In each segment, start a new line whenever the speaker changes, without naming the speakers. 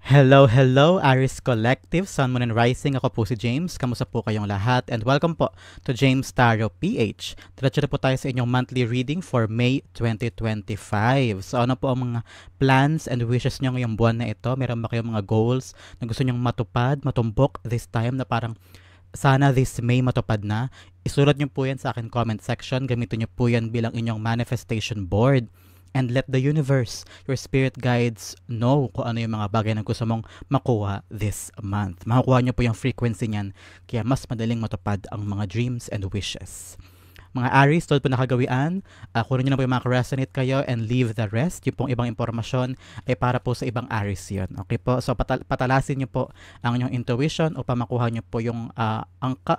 Hello, hello, Aris Collective, Sun, Moon, and Rising. Ako po si James. Kamusta po kayong lahat? And welcome po to James Tarot PH. Diretso na po tayo sa inyong monthly reading for May 2025. So ano po ang mga plans and wishes nyo ngayong buwan na ito? Meron ba kayong mga goals na gusto nyong matupad, matumbok this time na parang sana this May matupad na? Isulat nyo po yan sa akin comment section. Gamitin nyo po yan bilang inyong manifestation board. And let the universe, your spirit guides know kung ano yung mga bagay na gusto mong makuha this month. Makukuha nyo po yung frequency niyan, kaya mas madaling matupad ang mga dreams and wishes. Mga Aries, tulad po nakagawian, kunin nyo na po yung mga resonate kayo and leave the rest. Yung pong ibang impormasyon ay para po sa ibang Aries yun. Okay po? So patalasin nyo po ang inyong intuition upang makuha nyo po yung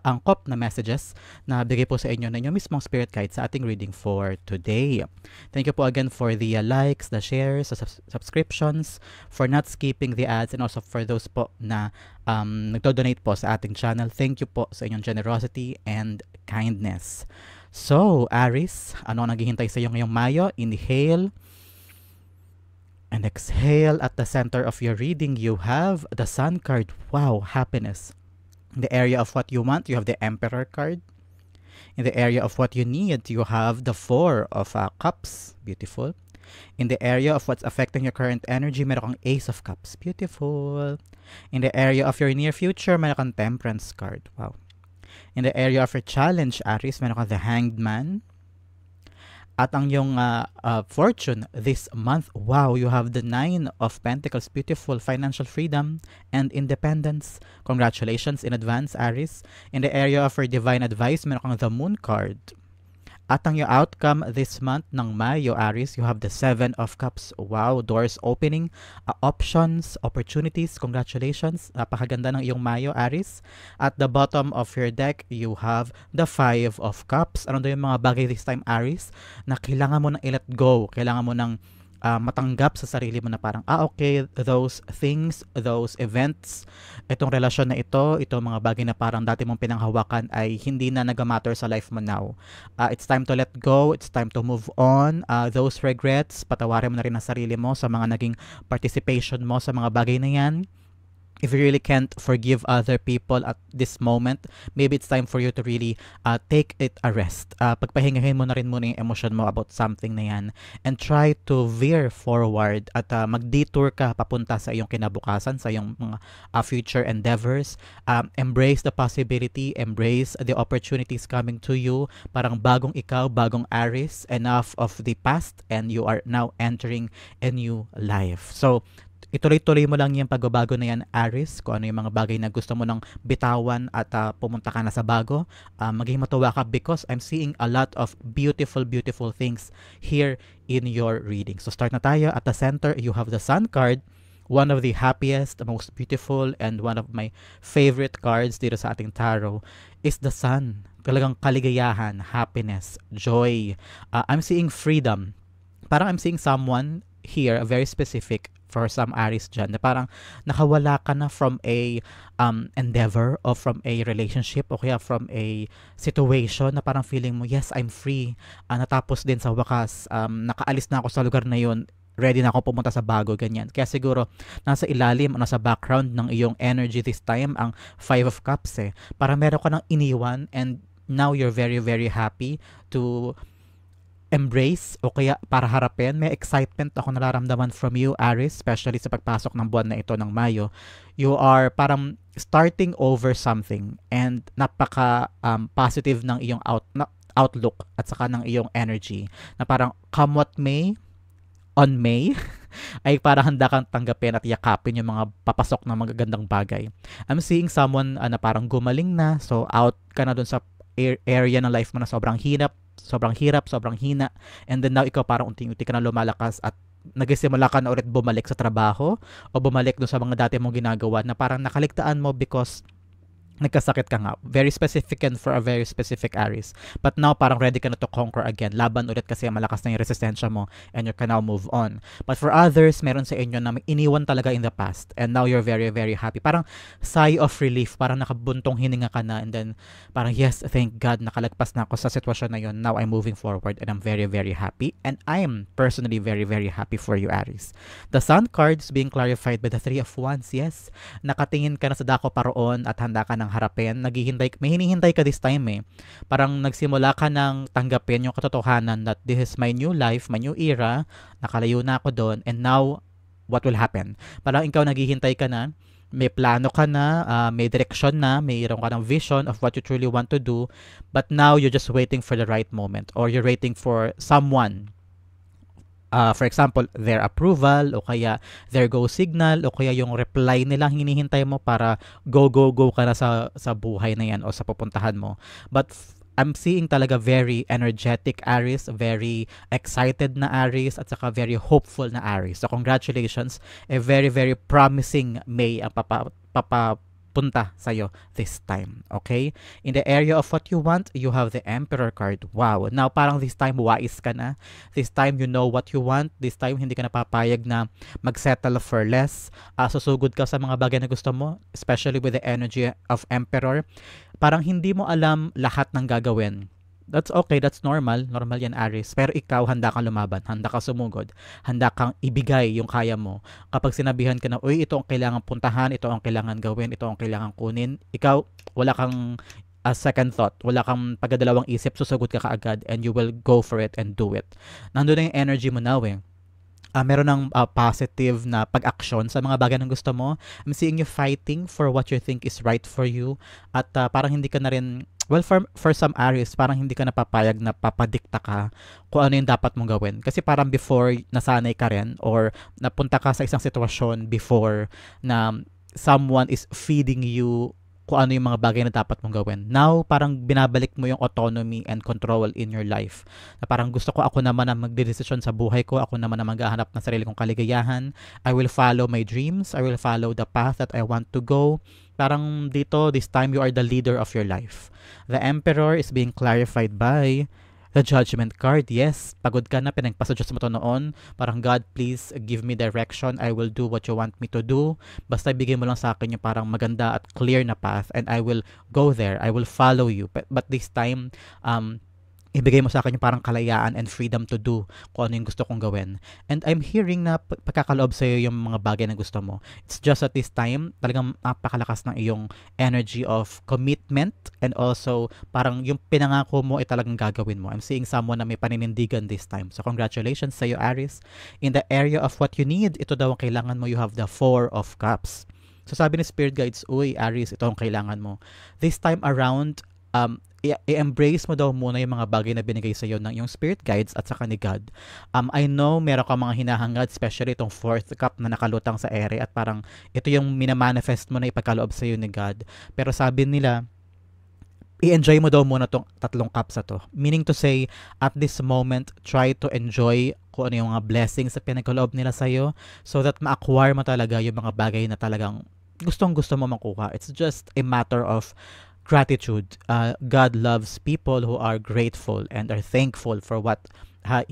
angkop na messages na bigay po sa inyo na inyong mismong spirit guide sa ating reading for today. Thank you po again for the likes, the shares, the subscriptions, for not skipping the ads, and also for those po na nagdo-donate po sa ating channel. Thank you po sa inyong generosity and kindness. So, Aries, ano ang naghihintay sa iyo ngayong Mayo? Inhale and exhale. At the center of your reading, you have the Sun card. Wow, happiness. In the area of what you want, you have the Emperor card. In the area of what you need, you have the Four of Cups. Beautiful. In the area of what's affecting your current energy, meron kang Ace of Cups. Beautiful. In the area of your near future, meron kang Temperance card. Wow. In the area of your challenge, Aries, meron kang the Hanged Man. At ang yung fortune this month, wow, you have the Nine of Pentacles. Beautiful. Financial freedom and independence. Congratulations in advance, Aries. In the area of your divine advice, meron kang the Moon card. At ang yung outcome this month ng Mayo, Aries, you have the Seven of Cups. Wow, doors opening, options, opportunities. Congratulations. Napakaganda ng iyong Mayo, Aries. At the bottom of your deck, you have the Five of Cups. Ano daw yung mga bagay this time, Aries, na kailangan mo nang i-let go. Kailangan mo nang matanggap sa sarili mo na parang, okay, those things, those events, itong relasyon na itong mga bagay na parang dati mong pinanghawakan ay hindi na nag-matter sa life mo now. It's time to let go, it's time to move on. Those regrets, patawarin mo na rin ang sarili mo sa mga naging participation mo sa mga bagay na yan. If you really can't forgive other people at this moment, maybe it's time for you to really take it a rest. Pagpahingahin mo na rin muna yung emosyon mo about something na yan and try to veer forward at mag-detour ka papunta sa iyong kinabukasan, sa iyong mga future endeavors. Embrace the possibility, embrace the opportunities coming to you. Parang bagong ikaw, bagong Aries, enough of the past and you are now entering a new life. So, ituloy-tuloy mo lang yung pagbabago na yan, Aries, kung ano yung mga bagay na gusto mo nang bitawan at pumunta ka na sa bago. Maging matuwa ka because I'm seeing a lot of beautiful, beautiful things here in your reading. So start na tayo. At the center, you have the Sun card, one of the happiest, the most beautiful, and one of my favorite cards dito sa ating tarot is the Sun. Talagang kaligayahan, happiness, joy. I'm seeing freedom. Parang I'm seeing someone here, very specific, for some Aries dyan, na parang nakawala ka na from a endeavor or from a relationship o kaya from a situation na parang feeling mo, yes, I'm free. Natapos din sa wakas, nakaalis na ako sa lugar na yun, ready na ako pumunta sa bago, ganyan. Kaya siguro, nasa ilalim, nasa background ng iyong energy this time, ang Five of Cups eh. Parang meron ka nang iniwan and now you're very, very happy to embrace o kaya para harapin. May excitement ako nararamdaman from you, Aries, especially sa pagpasok ng buwan na ito ng Mayo. You are parang starting over something and napaka positive ng iyong outlook at saka ng iyong energy na parang come what may on May ay parang handa kang tanggapin at yakapin yung mga papasok ng magagandang bagay. I'm seeing someone na parang gumaling na, so out ka na dun sa area ng life mo na sobrang hirap, sobrang hina, and then now ikaw parang unti-unti ka na lumalakas at nagsimula ka na ulit bumalik sa trabaho o bumalik doon sa mga dati mong ginagawa na parang nakaligtaan mo because nagkasakit ka nga. Very specific and for a very specific Aries. But now, parang ready ka na to conquer again. Laban ulit kasi malakas na yung resistensya mo and you can now move on. But for others, meron sa inyo na may iniwan talaga in the past and now you're very, very happy. Parang sigh of relief. Parang nakabuntong hininga ka na and then parang yes, thank God, nakalagpas na ako sa sitwasyon na yun. Now I'm moving forward and I'm very, very happy. And I'm personally very, very happy for you, Aries. The Sun cards being clarified by the Three of Wands. Yes, nakatingin ka na sa dako paroon at handa ka ng harapin. May hinihintay ka this time eh. Parang nagsimula ka ng tanggapin yung katotohanan that this is my new life, my new era, nakalayo na ako doon, and now, what will happen? Parang ikaw naghihintay ka na, may plano ka na, may direksyon na, mayroon ka ng vision of what you truly want to do, but now you're just waiting for the right moment, or you're waiting for someone, for example, their approval o kaya their go signal o kaya yung reply nila hinihintay mo para go ka na sa buhay na yan o sa pupuntahan mo. But I'm seeing talaga very energetic Aries, very excited na Aries at saka very hopeful na Aries. So congratulations, a very very promising May ang punta sa'yo this time. Okay? In the area of what you want, you have the Emperor card. Wow. Now, parang this time, wise ka na. This time, you know what you want. This time, hindi ka napapayag na mag-settle for less. Susugod ka sa mga bagay na gusto mo, especially with the energy of Emperor. Parang hindi mo alam lahat ng gagawin. That's okay, that's normal. Normal yan, Aries. Pero ikaw, handa kang lumaban, handa kang sumugod, handa kang ibigay yung kaya mo. Kapag sinabihan ka na, uy, ito ang kailangan puntahan, ito ang kailangan gawin, ito ang kailangan kunin, ikaw, wala kang second thought, wala kang pagdadalawang isip, susugod ka kaagad and you will go for it and do it. Nandun na yung energy mo now eh. Meron ng positive na pag-aksyon sa mga bagay na gusto mo. I'm seeing you fighting for what you think is right for you. At parang hindi ka na rin, well, for some Aries, parang hindi ka napapayag na papadikta ka kung ano yung dapat mong gawin. Kasi parang before, nasanay ka rin or napunta ka sa isang sitwasyon before na someone is feeding you kung ano yung mga bagay na dapat mong gawin. Now, parang binabalik mo yung autonomy and control in your life. Na parang gusto ko ako naman na magdedesisyon sa buhay ko, ako naman na maghahanap ng sarili kong kaligayahan. I will follow my dreams, I will follow the path that I want to go. Parang dito, this time, you are the leader of your life. The Emperor is being clarified by the Judgment card. Yes, pagod ka na, pinagpasa-Diyos mo to noon. Parang, God, please give me direction. I will do what you want me to do. Basta bigay mo lang sa akin yung parang maganda at clear na path and I will go there. I will follow you. But this time, ibigay mo sa akin yung parang kalayaan and freedom to do kung ano yung gusto kong gawin. And I'm hearing na pagkakaloob sa'yo yung mga bagay na gusto mo. It's just at this time, talagang napakalakas ng iyong energy of commitment and also parang yung pinangako mo ay talagang gagawin mo. I'm seeing someone na may paninindigan this time. So congratulations sa'yo, Aries. In the area of what you need, ito daw ang kailangan mo. You have the Four of Cups. So sabi ni Spirit Guides, uy, Aries, ito ang kailangan mo. This time around, i-embrace mo daw muna yung mga bagay na binigay sa iyo ng yung spirit guides at saka ni God. I know meron ka mga hinahangad, especially itong fourth cup na nakalutang sa ere at parang ito yung minamanifest mo na ipagkaloob sa iyo ni God. Pero sabi nila, i-enjoy mo daw muna tong tatlong cups na to. Meaning to say, at this moment, try to enjoy kung ano yung mga blessings na pinagkaloob nila sa iyo so that ma-acquire mo talaga yung mga bagay na talagang gustong-gusto mo makuha. It's just a matter of gratitude. God loves people who are grateful and are thankful for what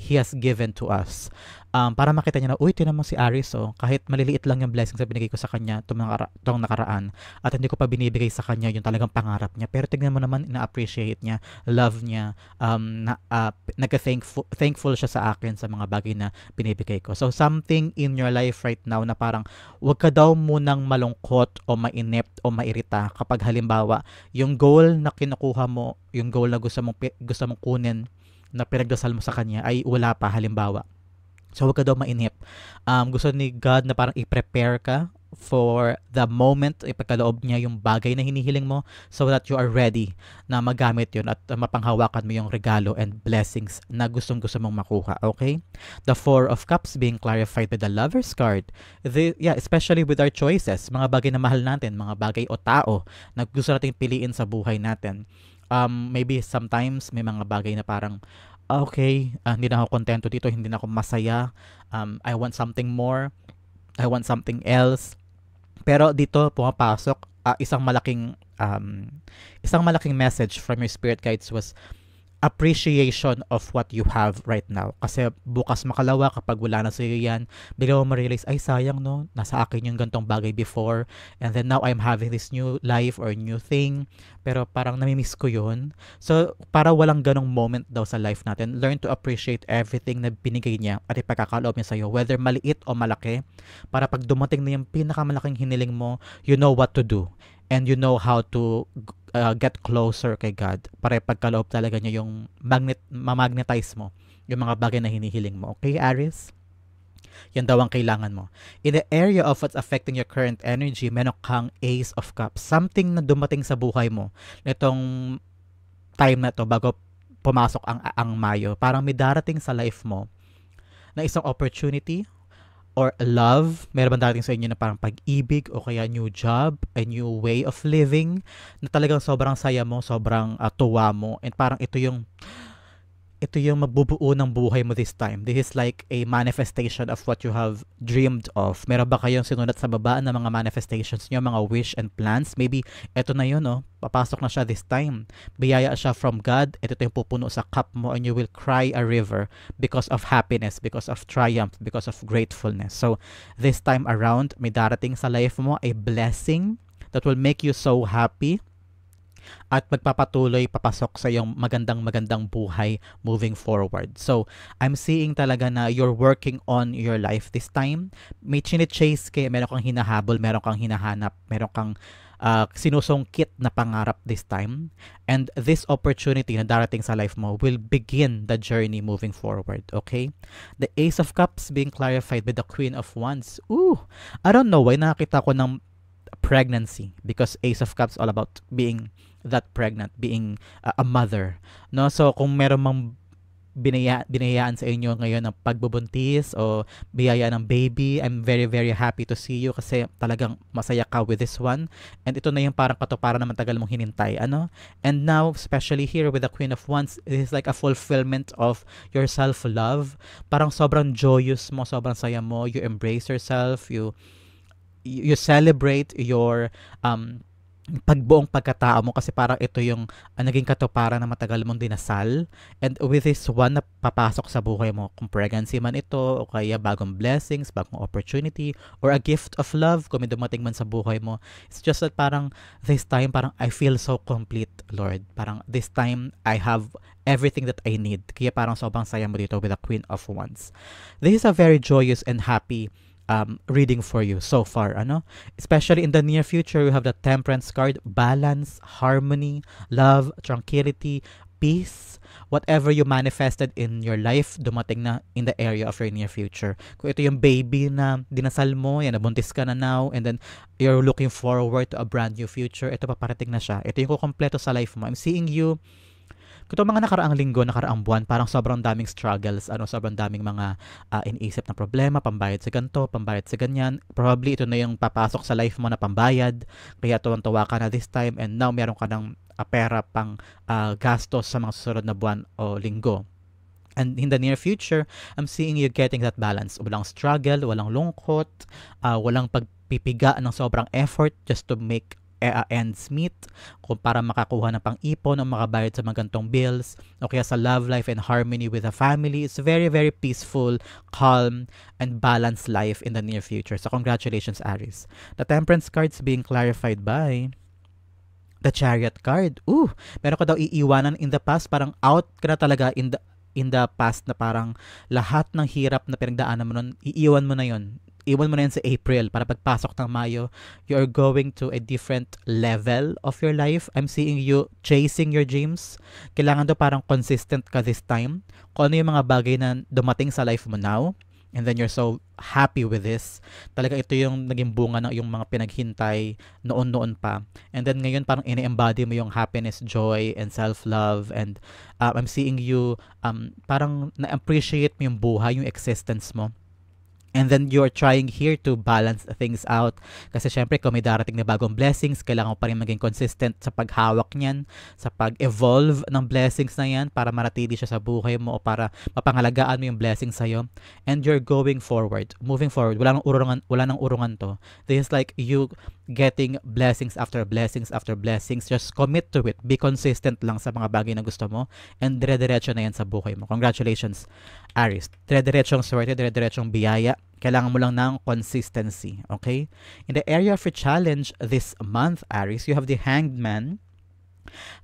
He has given to us. Para makita niya na, uy, tinan mo si Aries, kahit maliliit lang yung blessings na binigay ko sa kanya itong nakaraan at hindi ko pa binibigay sa kanya yung talagang pangarap niya. Pero tignan mo naman, ina-appreciate niya, love niya, nagka-thankful siya sa akin sa mga bagay na binibigay ko. So, something in your life right now na parang wag ka daw munang malungkot o mainip o mairita kapag halimbawa, yung goal na kinukuha mo, yung goal na gusto mong kunin, na pinagdasal mo sa kanya ay wala pa halimbawa. So huwag ka daw mainip. Gusto ni God na parang i-prepare ka for the moment, ipagkaloob niya yung bagay na hinihiling mo so that you are ready na magamit yun at mapanghawakan mo yung regalo and blessings na gustong-gusto mong makuha. Okay? The Four of Cups being clarified by the Lover's card. Especially with our choices, mga bagay na mahal natin, mga bagay o tao na gusto nating piliin sa buhay natin. Maybe sometimes may mga bagay na parang okay, hindi na ako kontento dito, hindi na ako masaya, I want something more, I want something else. Pero dito pumapasok isang malaking isang malaking message from your spirit guides was appreciation of what you have right now. Kasi bukas makalawa kapag wala na sa'yo yan, bigla mo ma-realize, ay sayang no, nasa akin yung gantong bagay before, and then now I'm having this new life or new thing, pero parang namimiss ko yun. So, para walang ganong moment daw sa life natin, learn to appreciate everything na binigay niya at ipagkakaloob niya sa'yo, whether maliit o malaki, para pag dumating na yung pinakamalaking hiniling mo, you know what to do. And you know how to get closer kay God para pagkaloob talaga niya yung ma-magnetize mo yung mga bagay na hinihiling mo. Okay, Aries? Yan daw ang kailangan mo. In the area of what's affecting your current energy, meron kang Ace of Cups. Something na dumating sa buhay mo nitong time na to bago pumasok ang Mayo. Parang may darating sa life mo na isang opportunity or love, meron ba darating sa inyo na parang pag-ibig o kaya new job, a new way of living na talagang sobrang saya mo, sobrang tuwa mo, and parang ito yung magbubuo ng buhay mo this time. This is like a manifestation of what you have dreamed of. Meron ba kayong sinulat sa baba ng mga manifestations nyo, mga wish and plans? Maybe ito na yun, no? Papasok na siya this time. Biyaya siya from God. Ito yung pupuno sa cup mo and you will cry a river because of happiness, because of triumph, because of gratefulness. So, this time around, may darating sa life mo a blessing that will make you so happy at magpapatuloy papasok sa iyong magandang buhay moving forward. So, I'm seeing talaga na you're working on your life this time. May chine-chase kayo, meron kang hinahabol, meron kang hinahanap, meron kang sinusungkit na pangarap this time. And this opportunity na darating sa life mo will begin the journey moving forward, okay? The Ace of Cups being clarified with the Queen of Wands. Ooh, I don't know why nakakita ko ng pregnancy because Ace of Cups all about being that pregnant, being a mother, no? So kung meron mang binayaan sa inyo ngayon ng pagbubuntis o biyaya ng baby, I'm very very happy to see you kasi talagang masaya ka with this one, and ito na yung parang katuparan na matagal mong hinintay, ano? And now especially here with the Queen of Wands, it is like a fulfillment of your self-love. Parang sobrang joyous mo, sobrang saya mo, you embrace yourself, you celebrate your pagbuong pagkatao mo kasi parang ito yung naging katuparan na matagal mong dinasal, and with this one na papasok sa buhay mo, kung pregnancy man ito o kaya bagong blessings, bagong opportunity or a gift of love kung may dumating man sa buhay mo, it's just that parang this time parang I feel so complete, Lord. Parang this time I have everything that I need, kaya parang sobrang saya mo dito with the Queen of Wands. This is a very joyous and happy reading for you so far, ano? Especially in the near future, you have the Temperance card, balance, harmony, love, tranquility, peace. Whatever you manifested in your life, dumating na in the area of your near future. Kung ito yung baby na dinasal mo, yan, nabuntis ka na now, and then you're looking forward to a brand new future, ito paparating na siya. Ito yung kukompleto sa life mo. I'm seeing you kung mga nakaraang linggo, nakaraang buwan, parang sobrang daming struggles, sobrang daming mga iniisip na problema, pambayad sa ganito, pambayad sa ganyan. Probably ito na yung papasok sa life mo na pambayad, kaya tuwang-tuwa ka na this time, and now meron ka ng pera pang gastos sa mga susunod na buwan o linggo. And in the near future, I'm seeing you getting that balance. Walang struggle, walang lungkot, walang pagpipiga ng sobrang effort just to make ends meet, kung para makakuha ng pang-ipon o makabayad sa mga gantong bills, o kaya sa love life and harmony with the family. It's very, very peaceful, calm, and balanced life in the near future. So congratulations, Aries. The Temperance card's being clarified by the Chariot card. Meron ka daw iiwanan in the past, parang out ka na talaga in the past, na parang lahat ng hirap na pinagdaanan mo nun, iiwan mo na yon. Iwan mo na yan sa April para pagpasok ng Mayo, you're going to a different level of your life. I'm seeing you chasing your dreams. Kailangan daw parang consistent ka this time. Kung ano yung mga bagay na dumating sa life mo now, and then you're so happy with this. Talaga ito yung naging bunga ng yung mga pinaghintay noon pa. And then ngayon parang ini-embody mo yung happiness, joy, and self-love. And I'm seeing you parang na-appreciate mo yung buhay, yung existence mo. And then you're trying here to balance things out. Kasi syempre, kung may darating na bagong blessings, kailangan mo pa rin maging consistent sa paghawak niyan, sa pag-evolve ng blessings na yan para maratili siya sa buhay mo o para mapangalagaan mo yung blessings sa'yo. And you're going forward, moving forward. Wala nang urungan to. This is like you getting blessings after blessings after blessings. Just commit to it. Be consistent lang sa mga bagay na gusto mo and dire-diretso na yan sa buhay mo. Congratulations, Aries. Dire-diretsong swerte, dire-diretsong biyaya. Kailangan mo lang ng consistency, okay? In the area of your challenge this month, Aries, you have the Hanged Man.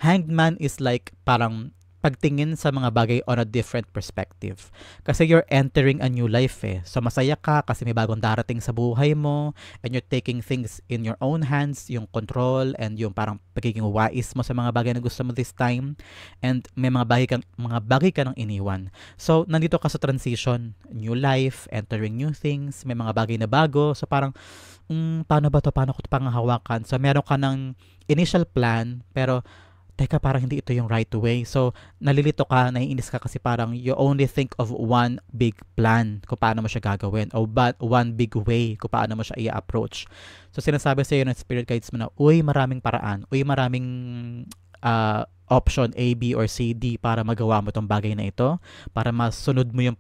Hanged Man is like parang pagtingin sa mga bagay on a different perspective. Kasi you're entering a new life eh. So masaya ka kasi may bagong darating sa buhay mo and you're taking things in your own hands, yung control and yung parang pagiging wais mo sa mga bagay na gusto mo this time. And may mga bagay ka nang iniwan. So nandito ka sa transition, new life, entering new things, may mga bagay na bago. So parang paano ba to? Paano ko ito panghahawakan? So meron ka ng initial plan pero teka, parang hindi ito yung right way. So, nalilito ka, naiinis ka kasi parang you only think of one big plan kung paano mo siya gagawin o one big way kung paano mo siya i-approach. So, sinasabi sa iyo ng spirit guides mo na, uy, maraming paraan, uy, maraming option A, B, or C, D para magawa mo itong bagay na ito, para masunod mo yung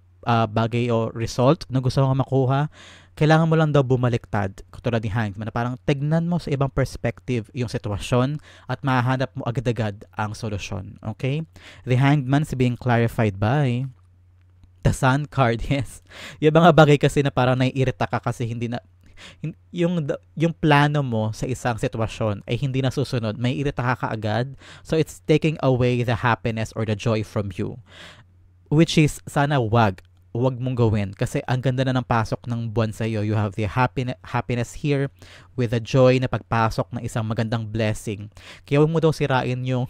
bagay o result na gusto mong makuha. Kailangan mo lang daw bumaliktad, katulad ni Hanged Man, na parang tignan mo sa ibang perspective yung sitwasyon at mahanap mo agad-agad ang solusyon. Okay? The Hanged Man is being clarified by the Sun card, yes. Yung mga bagay kasi na parang naiirita ka kasi hindi na yung plano mo sa isang sitwasyon ay hindi nasusunod, may irita ka kaagad. So it's taking away the happiness or the joy from you. Which is, sana wag mong gawin kasi ang ganda na ng pasok ng buwan sa iyo. You have the happiness here with the joy na pagpasok ng isang magandang blessing. Kaya huwag mo daw sirain yung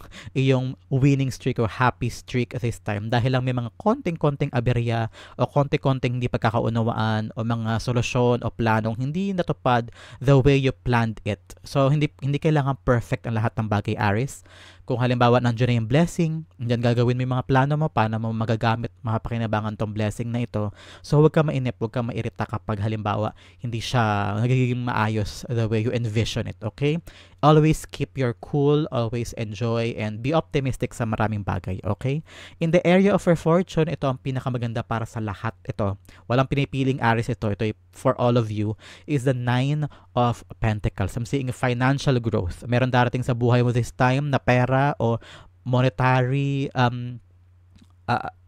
winning streak o happy streak this time dahil lang may mga konting-konting aberya o konting-konting hindi pagkakaunawaan o mga solusyon o planong hindi natupad the way you planned it. So hindi kailangan perfect ang lahat ng bagay, Aries. Kung halimbawa nandiyan na yung blessing, nandiyan gagawin mo yung mga plano mo, paano mo magagamit, makapakinabangan tong blessing na ito. So huwag ka mainip, huwag ka mairita kapag halimbawa hindi siya nagiging maayos the way you envision it, okay? Always keep your cool, always enjoy, and be optimistic sa maraming bagay, okay? In the area of your fortune, ito ang pinakamaganda para sa lahat ito. Walang pinipiling Aries ito for all of you, is the 9 of Pentacles. I'm seeing financial growth. Meron darating sa buhay mo this time na pera o monetary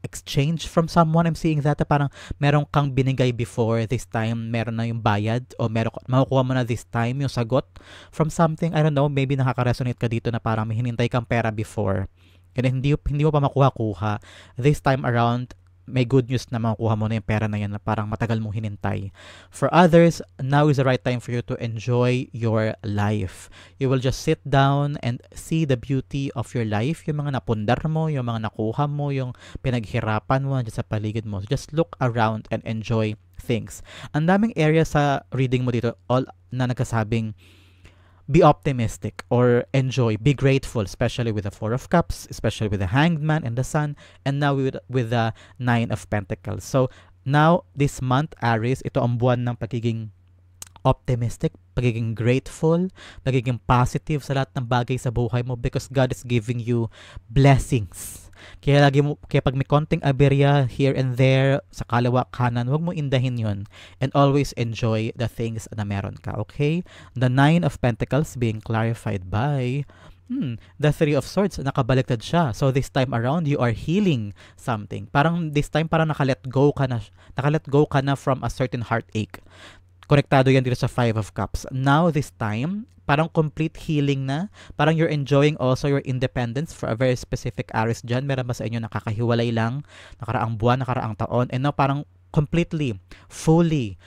exchange from someone. I'm seeing that parang meron kang binigay before, this time meron na yung bayad o makukuha mo na this time yung sagot from something. I don't know, maybe nakaka-resonate ka dito na parang may hinintay kang pera before and hindi mo pa makuha-kuha. This time around, may good news na makukuha mo na yung pera na yan na parang matagal mong hinintay. For others, now is the right time for you to enjoy your life. You will just sit down and see the beauty of your life, yung mga napundar mo, yung mga nakuha mo, yung pinaghirapan mo sa paligid mo. So just look around and enjoy things. Ang daming area sa reading mo dito, all na nagkasabing be optimistic or enjoy, be grateful, especially with the Four of Cups, especially with the Hanged Man and the Sun, and now with the Nine of Pentacles. So now, this month, Aries, ito ang buwan ng pagiging optimistic, pagiging grateful, pagiging positive sa lahat ng bagay sa buhay mo because God is giving you blessings. Kaya pag may konting aberya here and there, sa kaliwa kanan, huwag mo indahin yun. And always enjoy the things na meron ka, okay? The 9 of Pentacles being clarified by the 3 of Swords, nakabaliktad siya. So this time around, you are healing something. Parang this time, parang nakalet go ka na from a certain heartache. Konektado yan dito sa 5 of Cups. Now, this time, parang complete healing na. Parang you're enjoying also your independence for a very specific Aries dyan. Meron ba sa inyo nakakahiwalay lang? Nakaraang buwan, nakaraang taon. And now, parang completely, fully,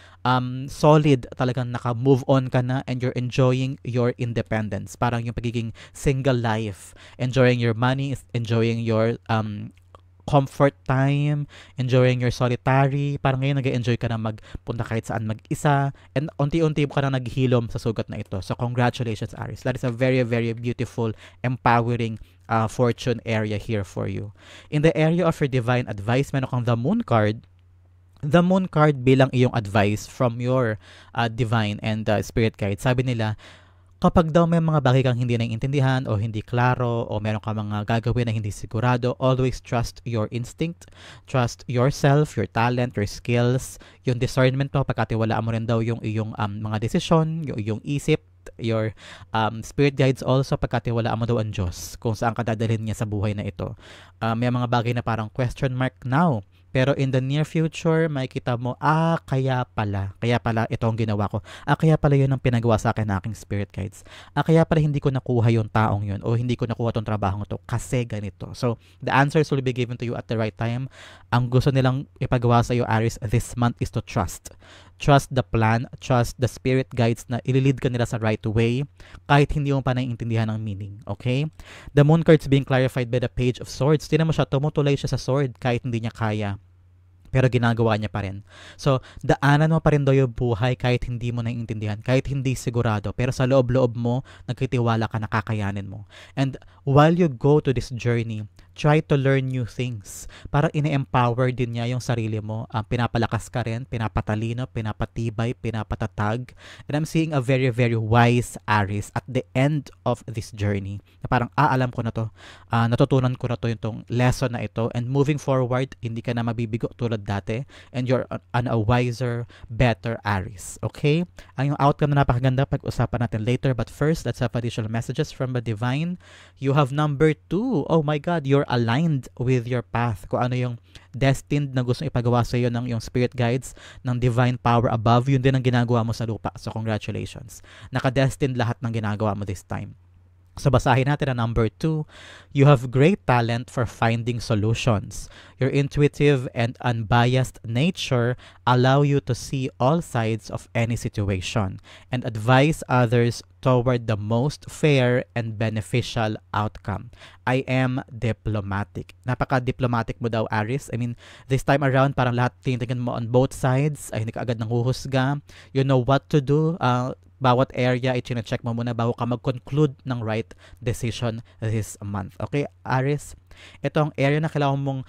solid talagang naka-move on ka na and you're enjoying your independence. Parang yung pagiging single life. Enjoying your money, enjoying your comfort time, enjoying your solitary. Parang ngayon nag-enjoy ka na magpunta kahit saan mag-isa and unti-unti ka na naghilom sa sugat na ito. So congratulations, Aries. That is a very, very beautiful, empowering fortune area here for you. In the area of your divine advice, meron kang the Moon card. The moon card bilang iyong advice from your divine and spirit guide. Sabi nila, kapag daw may mga bagay kang hindi naiintindihan o hindi klaro o meron ka mga gagawin na hindi sigurado, always trust your instinct, trust yourself, your talent, your skills, yung discernment mo, pagkatiwalaan mo rin daw yung iyong mga desisyon, yung iyong isip, your spirit guides also, pagkatiwalaan mo daw ang Diyos kung saan ka dadalhin niya sa buhay na ito. May mga bagay na parang question mark now, pero in the near future, makikita mo, kaya pala ito ang ginawa ko. Kaya pala yun ang pinagawa sa akin ng aking spirit guides. Kaya pala hindi ko nakuha yung taong yun o hindi ko nakuha tong trabahong to kasi ganito. So, the answers will be given to you at the right time. Ang gusto nilang ipagawa sa iyo, Aries, this month is to trust. Trust the plan, trust the spirit guides na ililid ka nila sa right way kahit hindi mo pa naiintindihan ang meaning. Okay? The moon card's being clarified by the page of swords. Tinan mo siya, tumutulay siya sa sword kahit hindi niya kaya. Pero ginagawa niya pa rin. So, daanan mo pa rin daw yung buhay kahit hindi mo naiintindihan, kahit hindi sigurado. Pero sa loob-loob mo, nagtitiwala ka na kakayanin mo. And while you go to this journey, try to learn new things. Para ine-empower din niya yung sarili mo. Pinapalakas ka rin, pinapatalino, pinapatibay, pinapatatag. And I'm seeing a very, very wise Aries at the end of this journey. Na parang, alam ko na to. Natutunan ko na to yung lesson na ito. And moving forward, hindi ka na mabibigo tulad dati. And you're a wiser, better Aries. Okay? Ang yung outcome na napakaganda, pag-usapan natin later. But first, let's have additional messages from the divine. You have number 2. Oh my God, you're aligned with your path. Kung ano yung destined na gusto ipagawa sa iyo ng yung spirit guides, ng divine power above, yun din ang ginagawa mo sa lupa. So congratulations. Naka-destined lahat ng ginagawa mo this time. So basahin natin ang number 2. You have great talent for finding solutions. Your intuitive and unbiased nature allow you to see all sides of any situation and advise others toward the most fair and beneficial outcome. I am diplomatic. Napaka-diplomatic mo daw, Aries. I mean, this time around, parang lahat tinitingnan mo on both sides. Ay, hindi ka agad nang huhusga. You know what to do. Bawat area, i-check mo muna bago ka mag-conclude ng right decision this month. Okay, Aries? Ito ang area na kailangan mong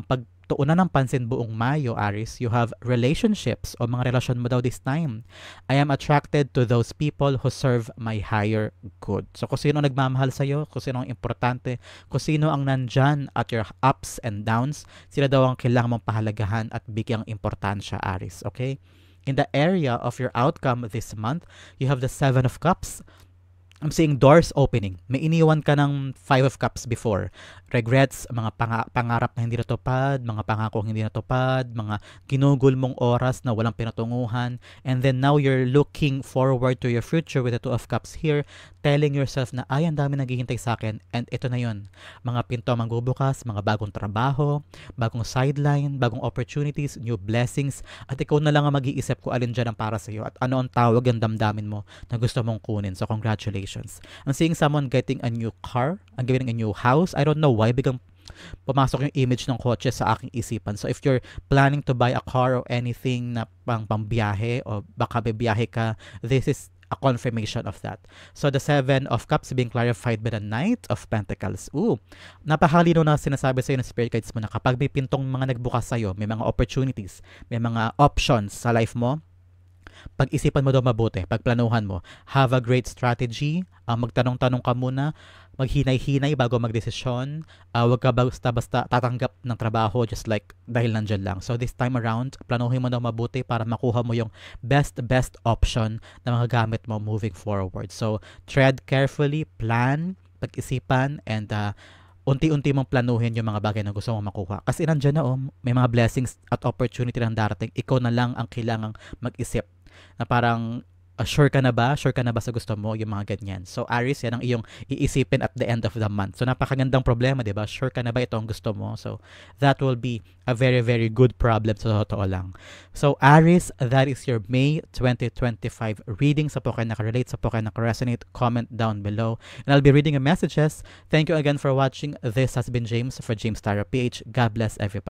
pagtuunan ng pansin buong Mayo, Aries. You have relationships o mga relasyon mo daw this time. I am attracted to those people who serve my higher good. So kung sino nagmamahal sa'yo, kung sino ang importante, kung sino ang nandyan at your ups and downs, sila daw ang kailangan mong pahalagahan at bigyang importansya, Aries. Okay? In the area of your outcome this month, you have the 7 of Cups. I'm seeing doors opening. May iniwan ka ng 5 of Cups before. Regrets, mga pangarap na hindi natupad, mga pangakong hindi natupad, mga ginugol mong oras na walang pinatunguhan. And then now you're looking forward to your future with the 2 of Cups here, telling yourself na ay, ang dami naghihintay sa akin. And ito na yun. Mga pinto magbubukas, mga bagong trabaho, bagong sideline, bagong opportunities, new blessings. At ikaw na lang ang mag-iisip kung alin dyan ang para sa iyo at ano ang tawag ang damdamin mo na gusto mong kunin. So congratulations. I'm seeing someone getting a new car, I'm getting a new house. I don't know why biglang pumasok yung image ng kotse sa aking isipan. So if you're planning to buy a car or anything na pangbiyahe o baka bibiyahe ka, this is a confirmation of that. So the 7 of Cups being clarified by the Knight of Pentacles. Napakalino na sinasabi sa iyo ng spirit guides mo na kapag may pintong mga nagbukas sa iyo, may mga opportunities, may mga options sa life mo, pag-isipan mo daw mabuti, pagplanuhan mo. Have a great strategy. Magtanong-tanong ka muna, maghinay-hinay bago magdesisyon. Huwag ka basta-basta tatanggap ng trabaho just like dahil nandyan lang. So this time around, planuhin mo daw mabuti para makuha mo yung best option na magagamit mo moving forward. So tread carefully, plan, pag-isipan, and unti-unti mong planuhin yung mga bagay na gusto mong makuha. Kasi nandyan na may mga blessings at opportunity na darating. Ikaw na lang ang kailangang mag-isip na parang sure ka na ba? Sure ka na ba sa gusto mo? Yung mga ganyan. So Aries, yan ang iyong iisipin at the end of the month. So napakagandang problema, di ba? Sure ka na ba ito ang gusto mo? So that will be a very, very good problem sa totoo lang. So Aries, that is your May 2025 reading. Sa po kayo nakarelate, sa po kayo nakaresonate, comment down below. And I'll be reading your messages. Thank you again for watching. This has been James for James Tarot PH. God bless everybody.